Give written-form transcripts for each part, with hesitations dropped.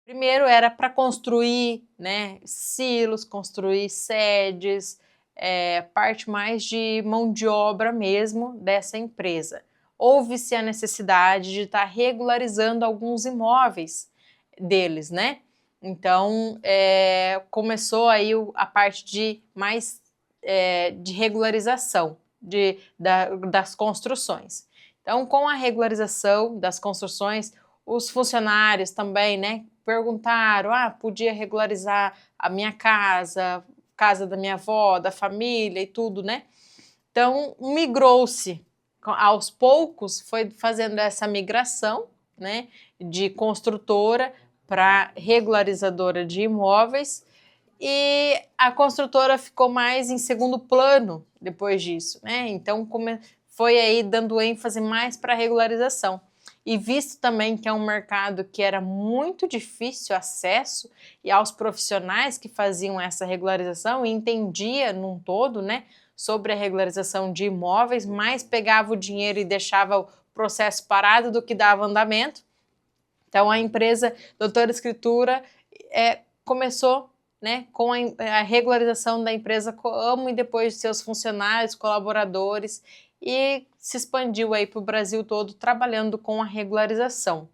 Primeiro era para construir, né, silos, construir sedes, parte mais de mão de obra mesmo dessa empresa. Houve-se a necessidade de estar regularizando alguns imóveis deles, né? Então, começou aí a parte de mais de regularização das construções. Então, com a regularização das construções, os funcionários também, né, perguntaram, podia regularizar a minha casa, casa da minha avó, da família e tudo, né? Então, migrou-se, aos poucos, foi fazendo essa migração, né, de construtora para regularizadora de imóveis, e a construtora ficou mais em segundo plano depois disso, né? Então, foi aí dando ênfase mais para a regularização. E visto também que é um mercado que era muito difícil acesso e aos profissionais que faziam essa regularização e entendia num todo, né, sobre a regularização de imóveis, mais pegava o dinheiro e deixava o processo parado do que dava andamento. Então a empresa Doutora Escritura começou, né, com a regularização da empresa Coamo e depois de seus funcionários, colaboradores, e se expandiu aí para o Brasil todo trabalhando com a regularização.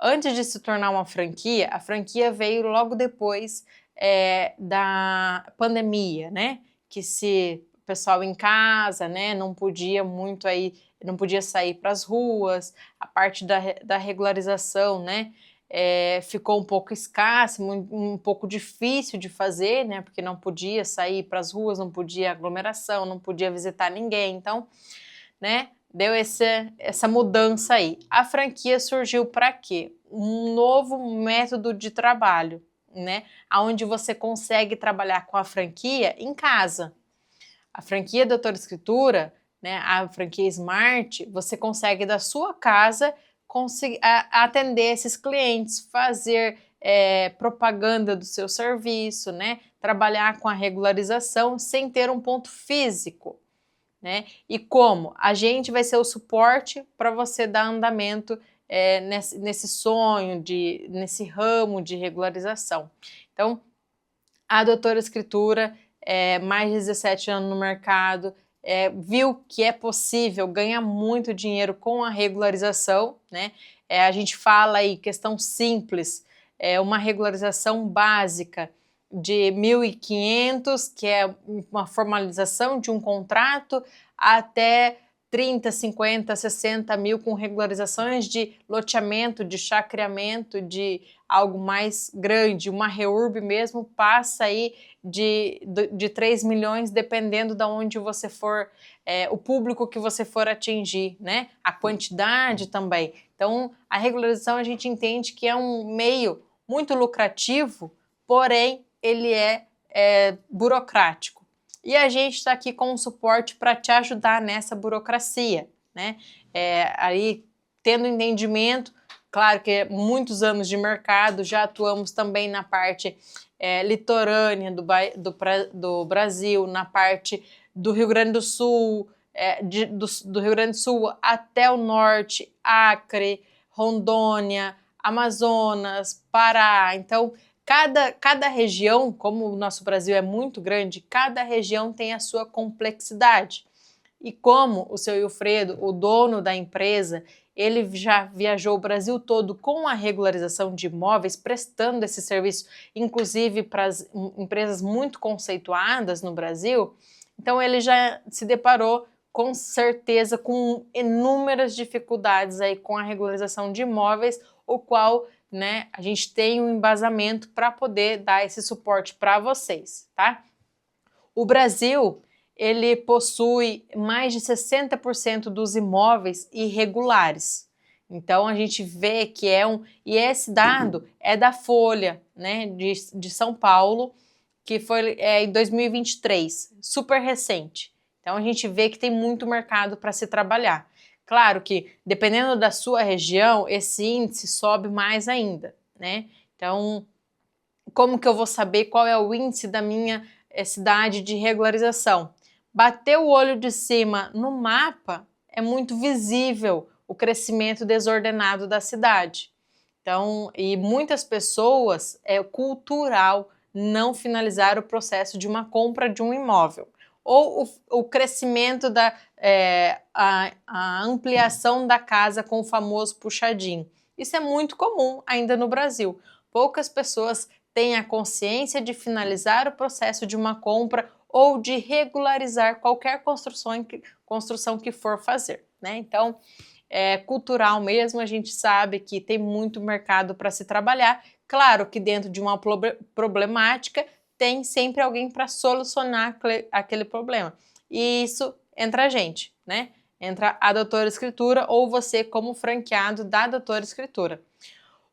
Antes de se tornar uma franquia, a franquia veio logo depois da pandemia, né? Que o pessoal em casa, né, não podia muito aí, não podia sair para as ruas, a parte da regularização, né? Ficou um pouco escassa, um pouco difícil de fazer, né? Porque não podia sair para as ruas, não podia aglomeração, não podia visitar ninguém. Então, né, deu essa mudança aí. A franquia surgiu para quê? Um novo método de trabalho, né? Onde você consegue trabalhar com a franquia em casa. A franquia Doutora Escritura, né, a franquia Smart, você consegue da sua casa atender esses clientes, fazer propaganda do seu serviço, né, trabalhar com a regularização sem ter um ponto físico. Né? E como? A gente vai ser o suporte para você dar andamento nesse sonho, nesse ramo de regularização. Então, a Doutora Escritura, mais de 17 anos no mercado, viu que é possível ganhar muito dinheiro com a regularização, né? A gente fala aí, questão simples, uma regularização básica de 1.500, que é uma formalização de um contrato, até 30, 50, 60 mil com regularizações de loteamento, de chacreamento, de algo mais grande, uma REURB mesmo, passa aí de 3 milhões, dependendo de onde você for, o público que você for atingir, né? A quantidade também. Então, a regularização a gente entende que é um meio muito lucrativo, porém, ele é burocrático. E a gente está aqui com um suporte para te ajudar nessa burocracia, né? Aí, tendo entendimento, claro que muitos anos de mercado, já atuamos também na parte litorânea do Brasil, na parte do Rio Grande do Sul, do Rio Grande do Sul até o norte, Acre, Rondônia, Amazonas, Pará. Então, cada região, como o nosso Brasil é muito grande, cada região tem a sua complexidade. E como o seu Wilfredo, o dono da empresa, ele já viajou o Brasil todo com a regularização de imóveis, prestando esse serviço, inclusive para as empresas muito conceituadas no Brasil, então ele já se deparou com certeza com inúmeras dificuldades aí com a regularização de imóveis, o qual, né, a gente tem um embasamento para poder dar esse suporte para vocês, tá? O Brasil, ele possui mais de 60% dos imóveis irregulares. Então a gente vê que e esse dado é da Folha, né, de São Paulo, que foi em 2023, super recente. Então a gente vê que tem muito mercado para se trabalhar. Claro que, dependendo da sua região, esse índice sobe mais ainda, né? Então, como que eu vou saber qual é o índice da minha cidade de regularização? Bater o olho de cima no mapa é muito visível o crescimento desordenado da cidade. Então, e muitas pessoas, é cultural não finalizar o processo de uma compra de um imóvel. Ou o crescimento a ampliação da casa com o famoso puxadinho. Isso é muito comum ainda no Brasil. Poucas pessoas têm a consciência de finalizar o processo de uma compra ou de regularizar qualquer construção que for fazer, né? Então, é cultural mesmo, a gente sabe que tem muito mercado para se trabalhar. Claro que dentro de uma problemática tem sempre alguém para solucionar aquele problema. E isso entra a gente, né? Entra a Doutora Escritura ou você como franqueado da Doutora Escritura.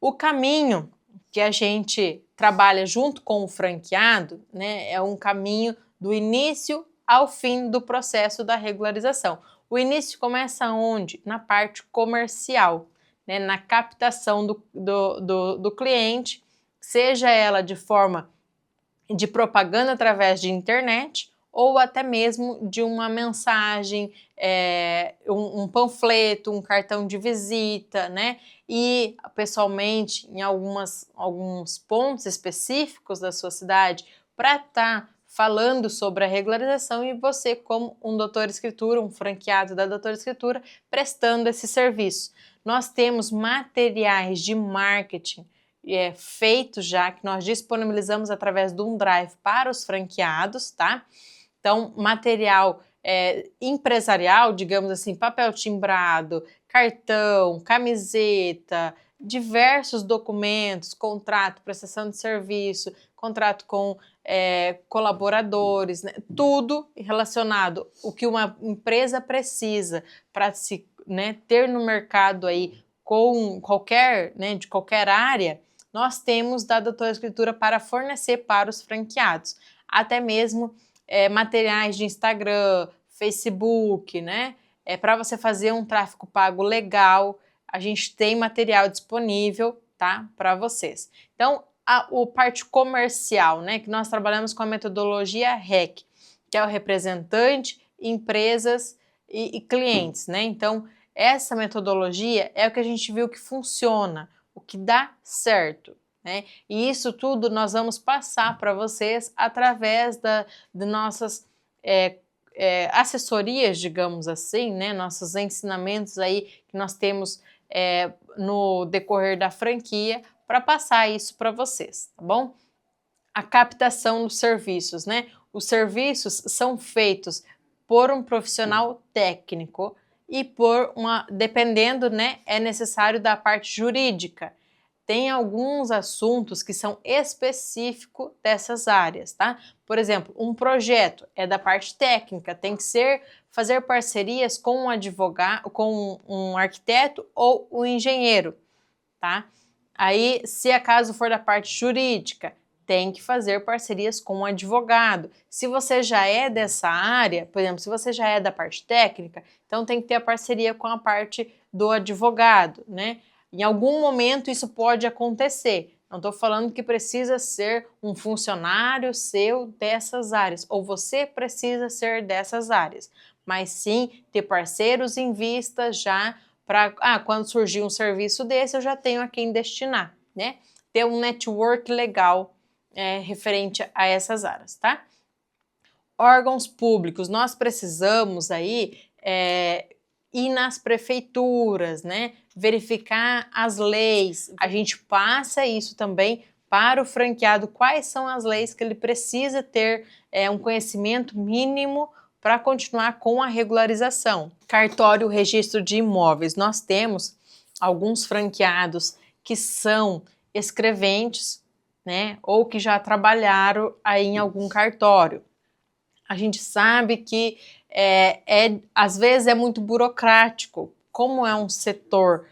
O caminho que a gente trabalha junto com o franqueado, né, é um caminho do início ao fim do processo da regularização. O início começa onde? Na parte comercial, né, na captação do cliente, seja ela de forma de propaganda através de internet ou até mesmo de uma mensagem, um panfleto, um cartão de visita, né? E pessoalmente em alguns pontos específicos da sua cidade para estar falando sobre a regularização e você como um doutor escritura, um franqueado da doutora escritura, prestando esse serviço. Nós temos materiais de marketing feitos já, que nós disponibilizamos através de um drive para os franqueados, tá? Então, material empresarial, digamos assim, papel timbrado, cartão, camiseta, diversos documentos, contrato, prestação de serviço, contrato com colaboradores, né? Tudo relacionado o que uma empresa precisa para se ter no mercado aí com qualquer, de qualquer área, nós temos da Doutora Escritura para fornecer para os franqueados, até mesmo materiais de Instagram, Facebook, né? Para você fazer um tráfego pago legal, a gente tem material disponível, tá? Para vocês. Então, o parte comercial, né? Que nós trabalhamos com a metodologia REC, que é o representante, empresas e clientes, né? Então, essa metodologia é o que a gente viu que funciona, o que dá certo, né? E isso tudo nós vamos passar para vocês através de nossas assessorias, digamos assim, né? Nossos ensinamentos aí que nós temos no decorrer da franquia para passar isso para vocês, tá bom? A captação dos serviços, né? Os serviços são feitos por um profissional técnico e dependendo, né, é necessário da parte jurídica. Tem alguns assuntos que são específicos dessas áreas, tá? Por exemplo, um projeto é da parte técnica, tem que fazer parcerias com um advogado, com um arquiteto ou um engenheiro, tá? Aí, se acaso for da parte jurídica, tem que fazer parcerias com um advogado. Se você já é dessa área, por exemplo, se você já é da parte técnica, então tem que ter a parceria com a parte do advogado, né? Em algum momento isso pode acontecer. Não estou falando que precisa ser um funcionário seu dessas áreas, ou você precisa ser dessas áreas, mas sim ter parceiros em vista já para, quando surgir um serviço desse, eu já tenho a quem destinar, né? Ter um network legal referente a essas áreas, tá? Órgãos públicos, nós precisamos aí ir nas prefeituras, né? Verificar as leis. A gente passa isso também para o franqueado, quais são as leis que ele precisa ter um conhecimento mínimo para continuar com a regularização. Cartório, registro de imóveis. Nós temos alguns franqueados que são escreventes, né, ou que já trabalharam aí em algum cartório. A gente sabe que às vezes é muito burocrático, como é um setor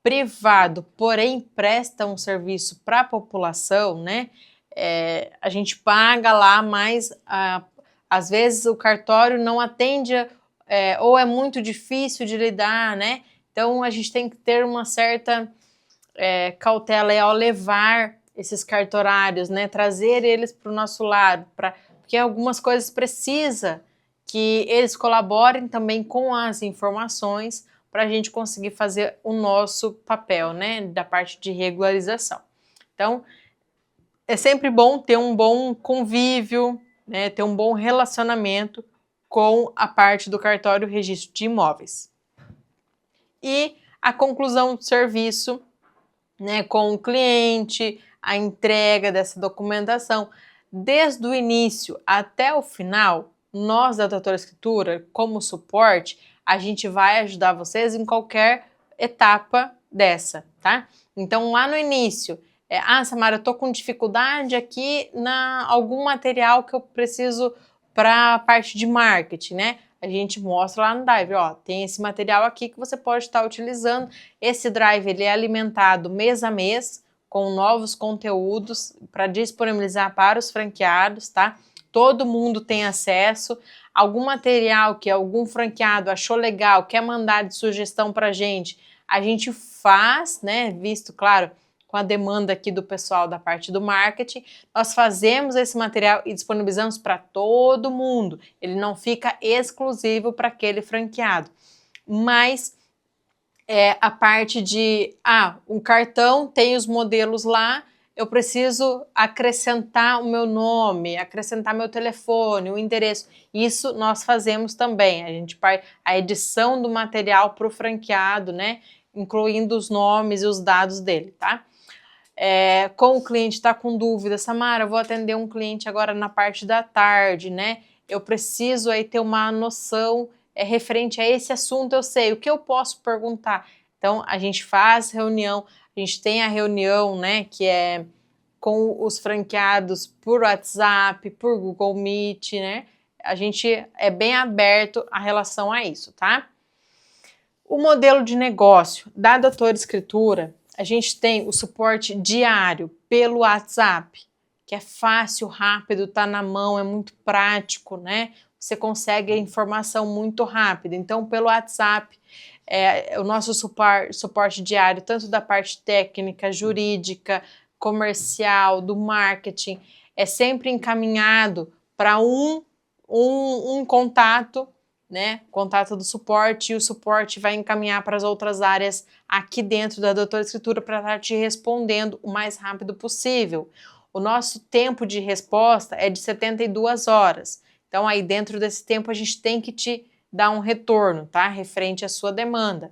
privado, porém presta um serviço para a população, né? A gente paga lá, mas às vezes o cartório não atende ou é muito difícil de lidar, né? Então a gente tem que ter uma certa cautela ao levar esses cartorários, né? Trazer eles para o nosso lado, porque algumas coisas precisa que eles colaborem também com as informações para a gente conseguir fazer o nosso papel, né, da parte de regularização. Então, é sempre bom ter um bom convívio, né, ter um bom relacionamento com a parte do cartório registro de imóveis. E a conclusão do serviço, né, com o cliente, a entrega dessa documentação, desde o início até o final, nós da Doutora Escritura, como suporte, a gente vai ajudar vocês em qualquer etapa dessa, tá? Então, lá no início, Samara, eu tô com dificuldade aqui na algum material que eu preciso para a parte de marketing, né? A gente mostra lá no Drive, ó, tem esse material aqui que você pode estar utilizando. Esse Drive, ele é alimentado mês a mês, com novos conteúdos para disponibilizar para os franqueados, tá? Todo mundo tem acesso. Algum material que algum franqueado achou legal, quer mandar de sugestão para a gente faz, né? Visto, claro, com a demanda aqui do pessoal da parte do marketing, nós fazemos esse material e disponibilizamos para todo mundo. Ele não fica exclusivo para aquele franqueado. Mas a parte de, um cartão tem os modelos lá, eu preciso acrescentar o meu nome, acrescentar meu telefone, o endereço. Isso nós fazemos também. A edição do material para o franqueado, né? Incluindo os nomes e os dados dele, tá? Com o cliente está com dúvida, Samara, eu vou atender um cliente agora na parte da tarde, né? Eu preciso aí ter uma noção referente a esse assunto, eu sei, o que eu posso perguntar? Então, a gente faz reunião, a gente tem a reunião, né, que é com os franqueados por WhatsApp, por Google Meet, né? A gente é bem aberto a relação a isso, tá? O modelo de negócio da Doutora Escritura, a gente tem o suporte diário pelo WhatsApp, que é fácil, rápido, tá na mão, é muito prático, né? Você consegue a informação muito rápido. Então, pelo WhatsApp, o nosso suporte diário, tanto da parte técnica, jurídica, comercial, do marketing, é sempre encaminhado para um contato, né? Contato do suporte, e o suporte vai encaminhar para as outras áreas aqui dentro da Doutora Escritura para estar te respondendo o mais rápido possível. O nosso tempo de resposta é de 72 horas. Então, aí dentro desse tempo a gente tem que te dar um retorno, tá? Referente à sua demanda.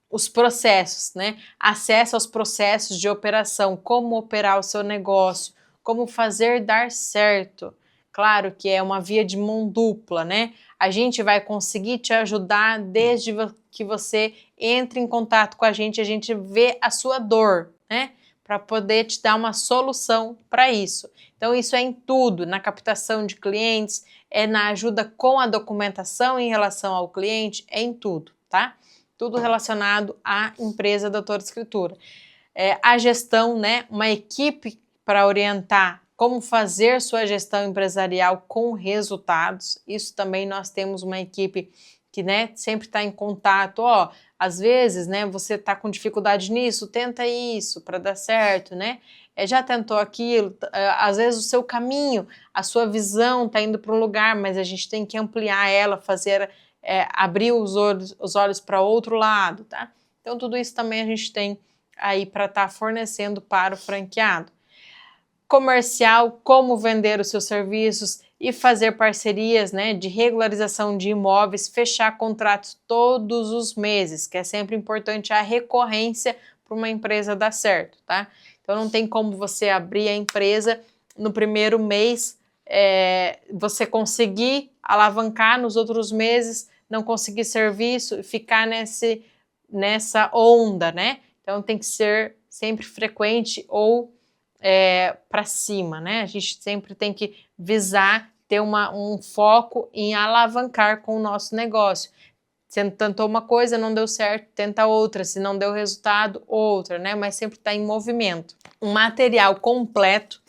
Os processos, né? Acesso aos processos de operação, como operar o seu negócio, como fazer dar certo. Claro que é uma via de mão dupla, né? A gente vai conseguir te ajudar desde que você entre em contato com a gente vê a sua dor, né? Para poder te dar uma solução para isso. Então, isso é em tudo, na captação de clientes, na ajuda com a documentação em relação ao cliente, é em tudo, tá? Tudo relacionado à empresa Doutora Escritura. A gestão, né? Uma equipe para orientar como fazer sua gestão empresarial com resultados. Isso também nós temos uma equipe que, né, sempre está em contato. Às vezes, né, você está com dificuldade nisso, tenta isso para dar certo, né? Já tentou aquilo, às vezes o seu caminho, a sua visão está indo para um lugar, mas a gente tem que ampliar ela, fazer, abrir os olhos para outro lado, tá? Então tudo isso também a gente tem aí para estar fornecendo para o franqueado. Comercial, como vender os seus serviços e fazer parcerias, né, de regularização de imóveis, fechar contratos todos os meses, que é sempre importante a recorrência para uma empresa dar certo, tá? Então não tem como você abrir a empresa no primeiro mês, você conseguir alavancar nos outros meses, não conseguir serviço e ficar nessa onda, né? Então tem que ser sempre frequente ou para cima, né? A gente sempre tem que visar ter um foco em alavancar com o nosso negócio. Se tentou uma coisa, não deu certo, tenta outra. Se não deu resultado, outra, né? Mas sempre está em movimento. Um material completo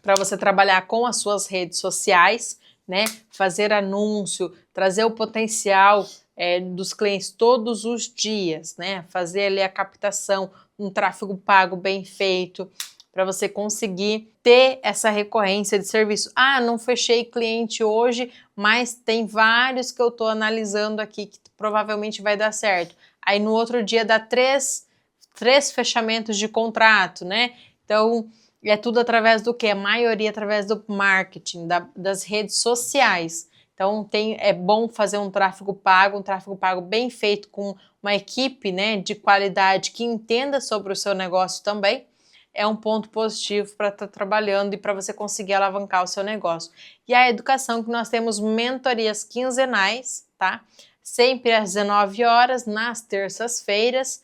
para você trabalhar com as suas redes sociais, né? Fazer anúncio, trazer o potencial dos clientes todos os dias, né? Fazer ali a captação, um tráfego pago bem feito, para você conseguir ter essa recorrência de serviço. Não fechei cliente hoje, mas tem vários que eu estou analisando aqui que provavelmente vai dar certo. Aí no outro dia dá três fechamentos de contrato, né? Então é tudo através do quê? A maioria através do marketing, das redes sociais. Então é bom fazer um tráfego pago bem feito com uma equipe, né, de qualidade que entenda sobre o seu negócio também. É um ponto positivo para estar trabalhando e para você conseguir alavancar o seu negócio. E a educação, que nós temos mentorias quinzenais, tá? Sempre às 19 horas, nas terças-feiras,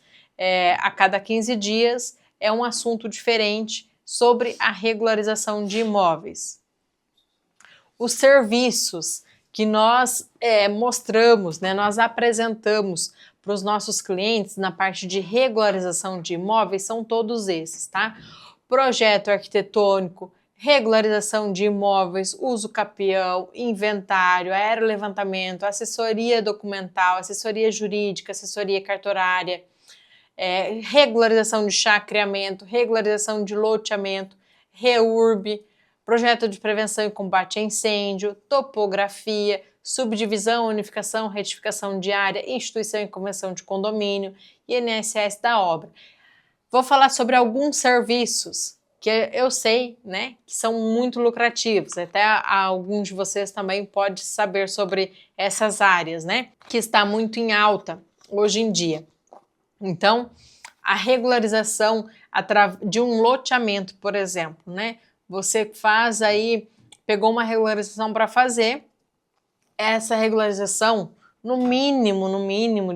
a cada 15 dias, é um assunto diferente sobre a regularização de imóveis. Os serviços que nós mostramos, né, nós apresentamos para os nossos clientes na parte de regularização de imóveis são todos esses, tá? Projeto arquitetônico, regularização de imóveis, uso capião, inventário, aerolevantamento, assessoria documental, assessoria jurídica, assessoria cartorária, regularização de chacreamento, regularização de loteamento, REURB, projeto de prevenção e combate a incêndio, topografia, subdivisão, unificação, retificação de área, instituição e convenção de condomínio, INSS da obra. Vou falar sobre alguns serviços que eu sei, né, que são muito lucrativos. Até alguns de vocês também podem saber sobre essas áreas, né, que está muito em alta hoje em dia. Então, a regularização de um loteamento, por exemplo, né, você faz aí, pegou uma regularização para fazer, essa regularização, no mínimo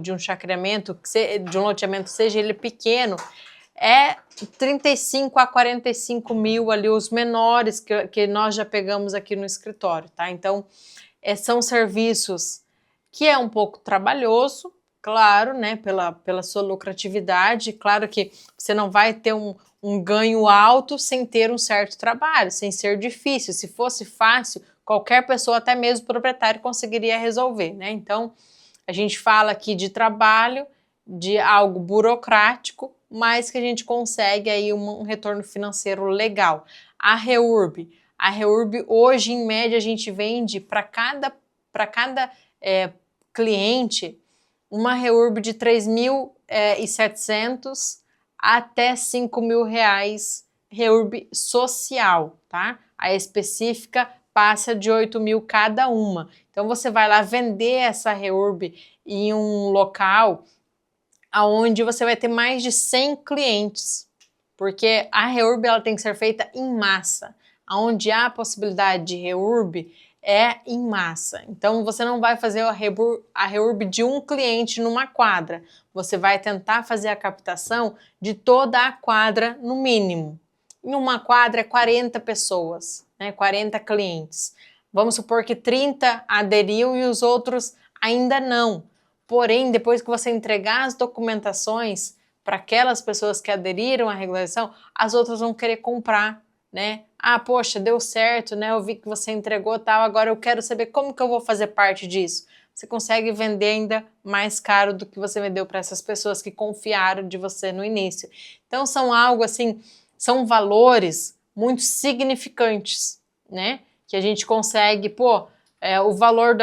de um chacreamento, de um loteamento, seja ele pequeno, é 35 a 45 mil ali, os menores que nós já pegamos aqui no escritório, tá? Então, são serviços que é um pouco trabalhoso, claro, né, pela sua lucratividade, claro que você não vai ter um ganho alto sem ter um certo trabalho, sem ser difícil. Se fosse fácil, qualquer pessoa, até mesmo proprietário, conseguiria resolver, né? Então, a gente fala aqui de trabalho, de algo burocrático, mas que a gente consegue aí um retorno financeiro legal. A REURB hoje, em média, a gente vende para cada cliente uma REURB de 3.700 até 5 mil reais, REURB social, tá? A específica passa de 8 mil cada uma. Então você vai lá vender essa REURB em um local onde você vai ter mais de 100 clientes, porque a REURB ela tem que ser feita em massa. Onde há a possibilidade de REURB é em massa. Então você não vai fazer a REURB de um cliente numa quadra. Você vai tentar fazer a captação de toda a quadra no mínimo. Em uma quadra é 40 pessoas, né? 40 clientes. Vamos supor que 30 aderiu e os outros ainda não. Porém, depois que você entregar as documentações para aquelas pessoas que aderiram à regularização, as outras vão querer comprar, né? Ah, poxa, deu certo, né? Eu vi que você entregou tal, agora eu quero saber como que eu vou fazer parte disso. Você consegue vender ainda mais caro do que você vendeu para essas pessoas que confiaram de você no início. Então são algo assim, são valores muito significantes, né? Que a gente consegue, o valor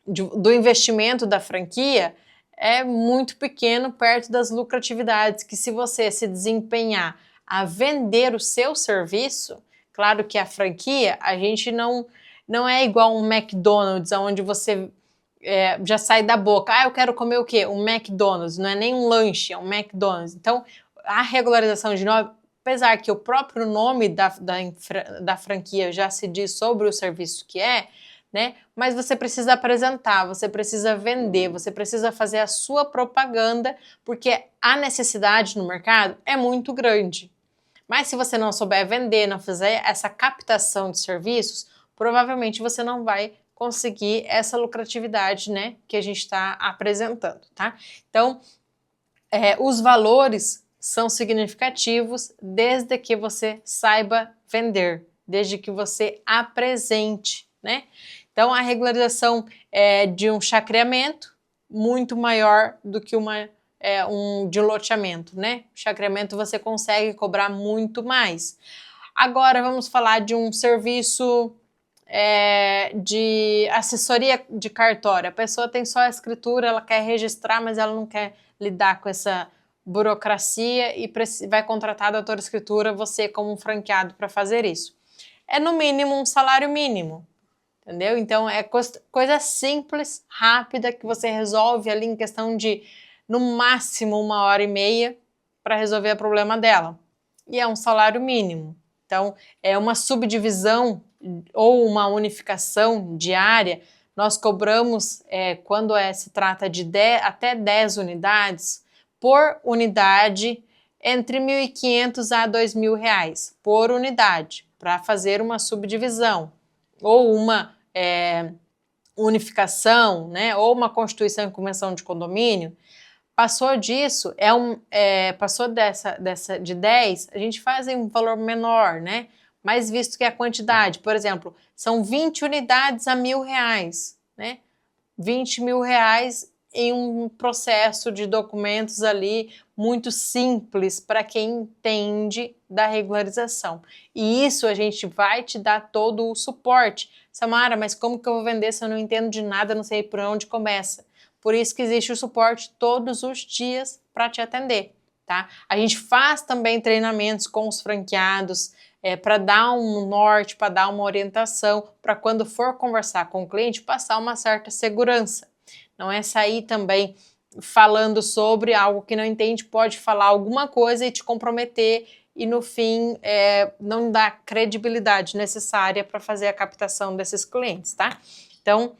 do investimento da franquia é muito pequeno perto das lucratividades, que se você se desempenhar a vender o seu serviço, claro que a franquia, a gente não é igual um McDonald's, onde você já sai da boca, eu quero comer o quê? Um McDonald's, não é nem um lanche, é um McDonald's. Então, a regularização de imóvel, apesar que o próprio nome da franquia já se diz sobre o serviço que é, né? Mas você precisa apresentar, você precisa vender, você precisa fazer a sua propaganda, porque a necessidade no mercado é muito grande. Mas se você não souber vender, não fizer essa captação de serviços, provavelmente você não vai conseguir essa lucratividade, né, que a gente está apresentando, tá? Então, os valores são significativos desde que você saiba vender, desde que você apresente, né? Então, a regularização de um chacreamento muito maior do que de um loteamento, né? Chacreamento você consegue cobrar muito mais. Agora, vamos falar de um serviço de assessoria de cartório. A pessoa tem só a escritura, ela quer registrar, mas ela não quer lidar com essa burocracia e vai contratar a doutora escritura, você como um franqueado para fazer isso. É no mínimo um salário mínimo, entendeu? Então é coisa simples, rápida, que você resolve ali em questão de, no máximo, 1h30 para resolver o problema dela. E é um salário mínimo. Então é uma subdivisão ou uma unificação diária. Nós cobramos, quando se trata de até 10 unidades, por unidade, entre R$ 1.500 a R$ 2.000 por unidade, para fazer uma subdivisão, ou uma unificação, né, ou uma constituição e convenção de condomínio. Passou disso, passou de 10, a gente faz em um valor menor, né? Mais visto que a quantidade. Por exemplo, são 20 unidades a R$ 1.000, né? R$ 20.000 em um processo de documentos ali muito simples para quem entende da regularização. E isso a gente vai te dar todo o suporte. Samara, mas como que eu vou vender se eu não entendo de nada, não sei por onde começa? Por isso que existe o suporte todos os dias para te atender, tá? A gente faz também treinamentos com os franqueados para dar um norte, para dar uma orientação, para quando for conversar com o cliente, passar uma certa segurança. Não é sair também falando sobre algo que não entende, pode falar alguma coisa e te comprometer e no fim não dar credibilidade necessária para fazer a captação desses clientes, tá? Então,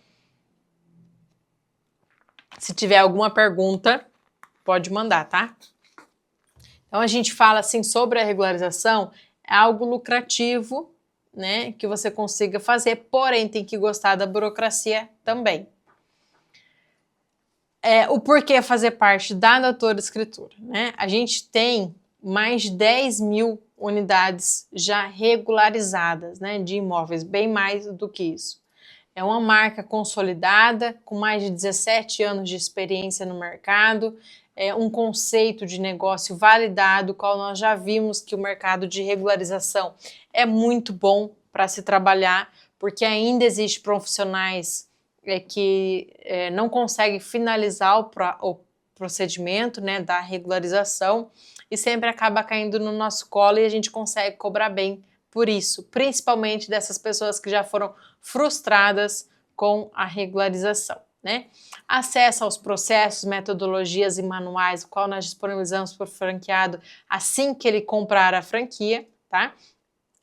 se tiver alguma pergunta, pode mandar, tá? Então a gente fala assim sobre a regularização, é algo lucrativo, né, que você consiga fazer, porém tem que gostar da burocracia também. O porquê fazer parte da doutora escritura, né? A gente tem mais de 10.000 unidades já regularizadas, né, de imóveis, bem mais do que isso. É uma marca consolidada, com mais de 17 anos de experiência no mercado, um conceito de negócio validado, qual nós já vimos que o mercado de regularização é muito bom para se trabalhar, porque ainda existem profissionais que não conseguem finalizar o procedimento, né, da regularização e sempre acaba caindo no nosso colo e a gente consegue cobrar bem por isso, principalmente dessas pessoas que já foram frustradas com a regularização, né? Acesso aos processos, metodologias e manuais, o qual nós disponibilizamos para o franqueado assim que ele comprar a franquia, tá?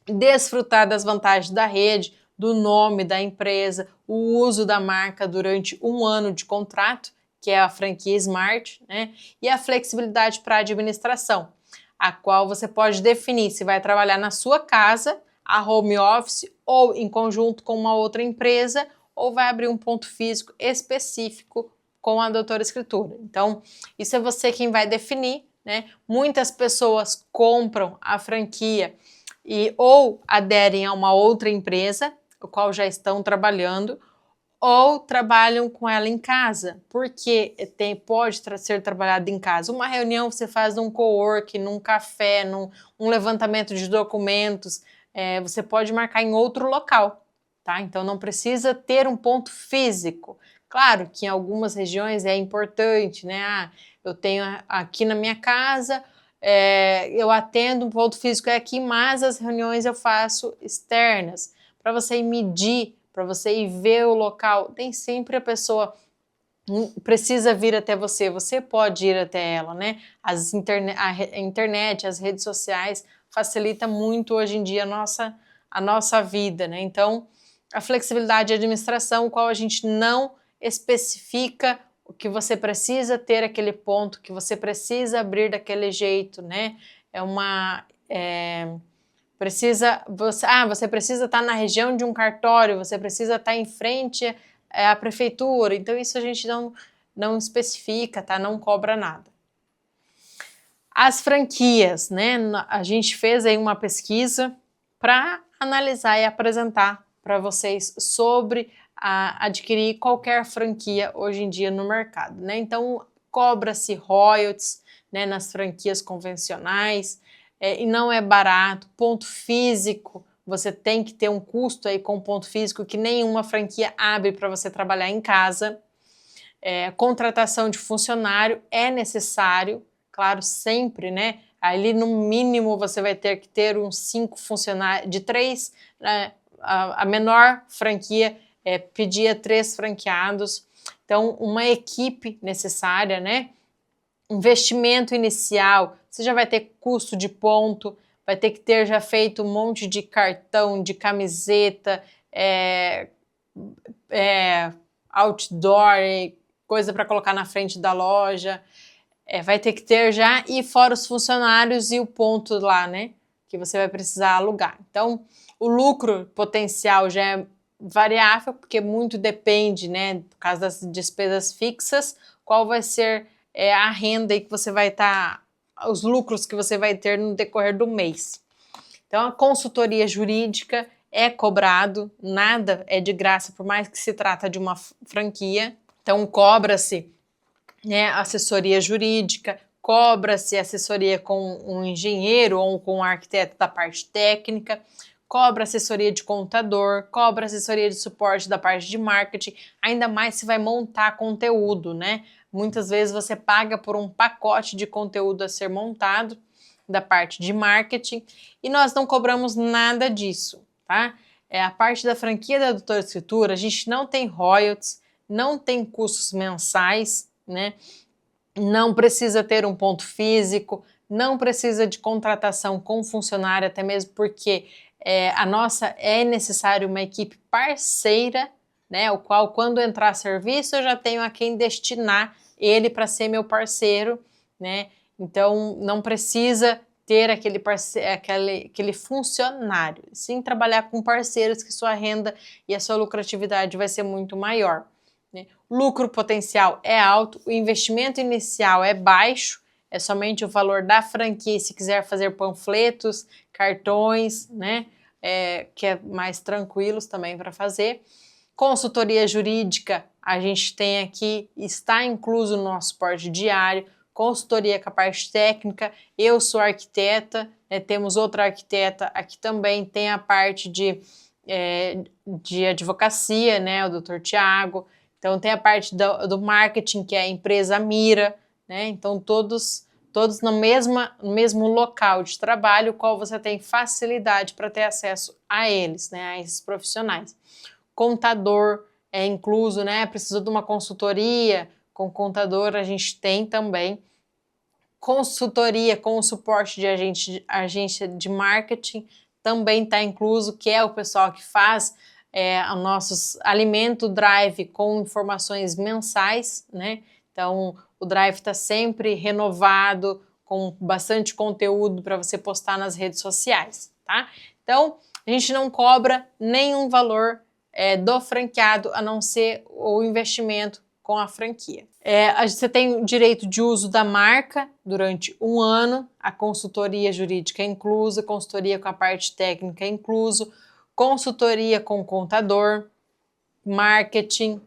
Desfrutar das vantagens da rede, do nome da empresa, o uso da marca durante 1 ano de contrato, que é a franquia Smart, né? E a flexibilidade para a administração, a qual você pode definir se vai trabalhar na sua casa, a home office ou em conjunto com uma outra empresa, ou vai abrir um ponto físico específico com a doutora escritura. Então, isso é você quem vai definir, né? Muitas pessoas compram a franquia ou aderem a uma outra empresa, o qual já estão trabalhando, ou trabalham com ela em casa, porque pode ser trabalhado em casa. Uma reunião você faz num coworking, num café, num levantamento de documentos, você pode marcar em outro local, tá? Então não precisa ter um ponto físico. Claro que em algumas regiões é importante, né? Eu tenho aqui na minha casa, eu atendo, um ponto físico é aqui, mas as reuniões eu faço externas, para você medir, para você ir ver o local. Nem sempre a pessoa precisa vir até você, você pode ir até ela, né? A internet, as redes sociais facilita muito hoje em dia a nossa vida, né? Então, a flexibilidade de administração, o qual a gente não especifica o que você precisa ter aquele ponto, que você precisa abrir daquele jeito, né? Você precisa estar na região de um cartório, você precisa estar em frente à prefeitura, então isso a gente não especifica, tá? Não cobra nada. As franquias, né? A gente fez aí uma pesquisa para analisar e apresentar para vocês sobre adquirir qualquer franquia hoje em dia no mercado, né? Então, cobra-se royalties, né, nas franquias convencionais, e não é barato, ponto físico você tem que ter um custo aí com ponto físico que nenhuma franquia abre para você trabalhar em casa. Contratação de funcionário é necessário, claro, sempre, né? Ali no mínimo você vai ter que ter uns 5 funcionários, de 3, né? A menor franquia pedia 3 franqueados, então uma equipe necessária, né? Investimento inicial, você já vai ter custo de ponto, vai ter que ter já feito um monte de cartão, de camiseta, outdoor, coisa para colocar na frente da loja, vai ter que ter já, e fora os funcionários e o ponto lá, né, que você vai precisar alugar. Então, o lucro potencial já é variável, porque muito depende, né, por causa das despesas fixas, qual vai ser a renda aí que você vai estar, os lucros que você vai ter no decorrer do mês. Então, a consultoria jurídica é cobrado, nada é de graça, por mais que se trata de uma franquia. Então, cobra-se, né, assessoria jurídica, cobra-se assessoria com um engenheiro ou com um arquiteto da parte técnica, cobra assessoria de contador, cobra assessoria de suporte da parte de marketing, ainda mais se vai montar conteúdo, né? Muitas vezes você paga por um pacote de conteúdo a ser montado da parte de marketing e nós não cobramos nada disso, tá? A parte da franquia da Doutora Escritura, a gente não tem royalties, não tem custos mensais, né? Não precisa ter um ponto físico, não precisa de contratação com funcionário, até mesmo porque a nossa é necessário uma equipe parceira, né? O qual, quando entrar serviço, eu já tenho a quem destinar ele para ser meu parceiro, né? Então, não precisa ter aquele funcionário, sim trabalhar com parceiros que sua renda e a sua lucratividade vai ser muito maior. Né? O lucro potencial é alto, o investimento inicial é baixo, é somente o valor da franquia, se quiser fazer panfletos, cartões, né? Que é mais tranquilos também para fazer. Consultoria jurídica, a gente tem aqui, está incluso no nosso suporte diário, consultoria com a parte técnica, eu sou arquiteta, né, temos outra arquiteta aqui também, tem a parte de advocacia, né, o Dr. Tiago, então tem a parte do marketing, que é a empresa Mira, né, então todos no mesmo local de trabalho, qual você tem facilidade para ter acesso a eles, né, a esses profissionais. Contador é incluso, né, precisou de uma consultoria, com contador a gente tem também. Consultoria com o suporte de agência de marketing também está incluso, que é o pessoal que faz o nosso alimento Drive com informações mensais, né? Então, o Drive está sempre renovado, com bastante conteúdo para você postar nas redes sociais, tá? Então, a gente não cobra nenhum valor do franqueado, a não ser o investimento com a franquia. Você tem o direito de uso da marca durante 1 ano, a consultoria jurídica é inclusa, consultoria com a parte técnica é incluso, consultoria com o contador, marketing,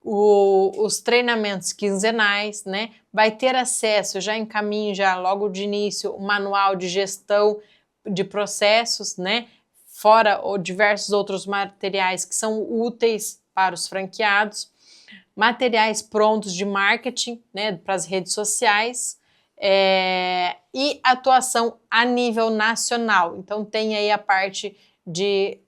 os treinamentos quinzenais, né? Vai ter acesso, já encaminho já logo de início, o manual de gestão de processos, né? Fora diversos outros materiais que são úteis para os franqueados, materiais prontos de marketing, né, para as redes sociais, e atuação a nível nacional. Então tem aí a parte de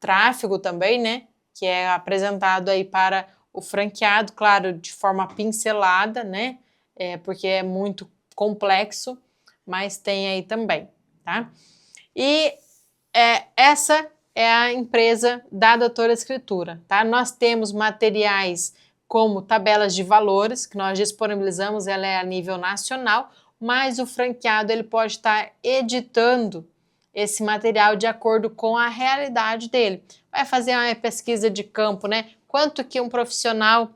tráfego também, né, que é apresentado aí para o franqueado, claro, de forma pincelada, né, porque é muito complexo, mas tem aí também, tá? E essa é a empresa da Doutora Escritura, tá? Nós temos materiais como tabelas de valores, que nós disponibilizamos, ela é a nível nacional, mas o franqueado ele pode estar editando esse material de acordo com a realidade dele. Vai fazer uma pesquisa de campo, né? Quanto que um profissional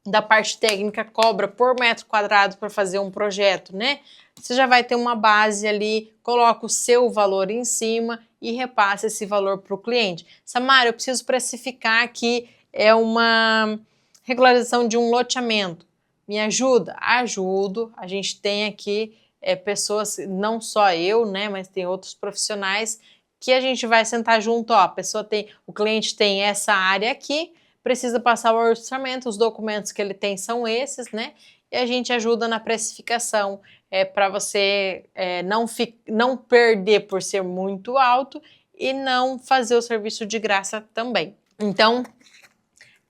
da parte técnica cobra por metro quadrado para fazer um projeto, né? Você já vai ter uma base ali, coloca o seu valor em cima e repassa esse valor para o cliente. Samara, eu preciso precificar aqui uma regularização de um loteamento. Me ajuda? Ajudo. A gente tem aqui pessoas, não só eu, né, mas tem outros profissionais que a gente vai sentar junto, ó, o cliente tem essa área aqui, precisa passar o orçamento, os documentos que ele tem são esses, né? E a gente ajuda na precificação, para você não perder por ser muito alto e não fazer o serviço de graça também. Então,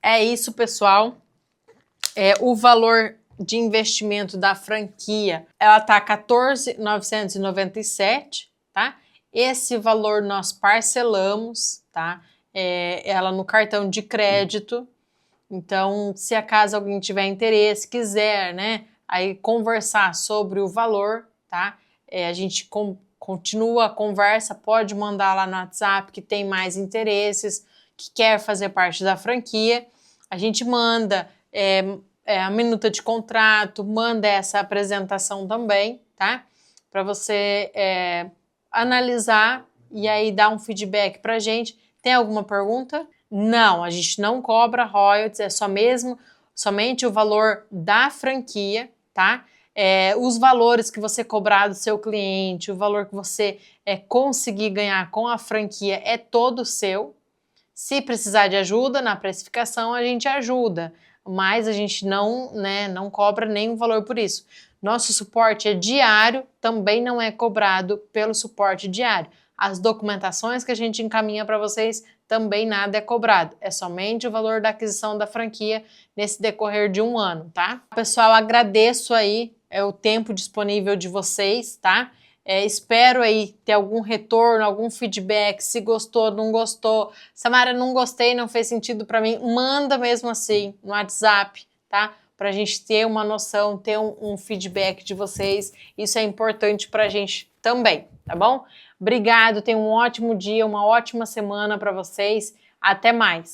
é isso, pessoal. O valor de investimento da franquia, ela tá R$14.997, tá? Esse valor nós parcelamos, tá? Ela no cartão de crédito. Então, se acaso alguém tiver interesse, quiser, né, aí conversar sobre o valor, tá? A gente continua a conversa, pode mandar lá no WhatsApp que tem mais interesses, que quer fazer parte da franquia. A gente manda a minuta de contrato, manda essa apresentação também, tá? Para você analisar e aí dar um feedback pra gente. Tem alguma pergunta? Não, a gente não cobra royalties, é somente o valor da franquia, tá? Os valores que você cobrar do seu cliente, o valor que você conseguir ganhar com a franquia é todo seu. Se precisar de ajuda na precificação, a gente ajuda, mas a gente não cobra nenhum valor por isso. Nosso suporte é diário, também não é cobrado pelo suporte diário. As documentações que a gente encaminha para vocês, também nada é cobrado. É somente o valor da aquisição da franquia nesse decorrer de 1 ano, tá? Pessoal, agradeço aí o tempo disponível de vocês, tá? Espero aí ter algum retorno, algum feedback, se gostou, não gostou. Samara, não gostei, não fez sentido para mim, manda mesmo assim no WhatsApp, tá? Pra gente ter uma noção, ter um feedback de vocês. Isso é importante pra gente também, tá bom? Obrigado, tenham um ótimo dia, uma ótima semana para vocês. Até mais!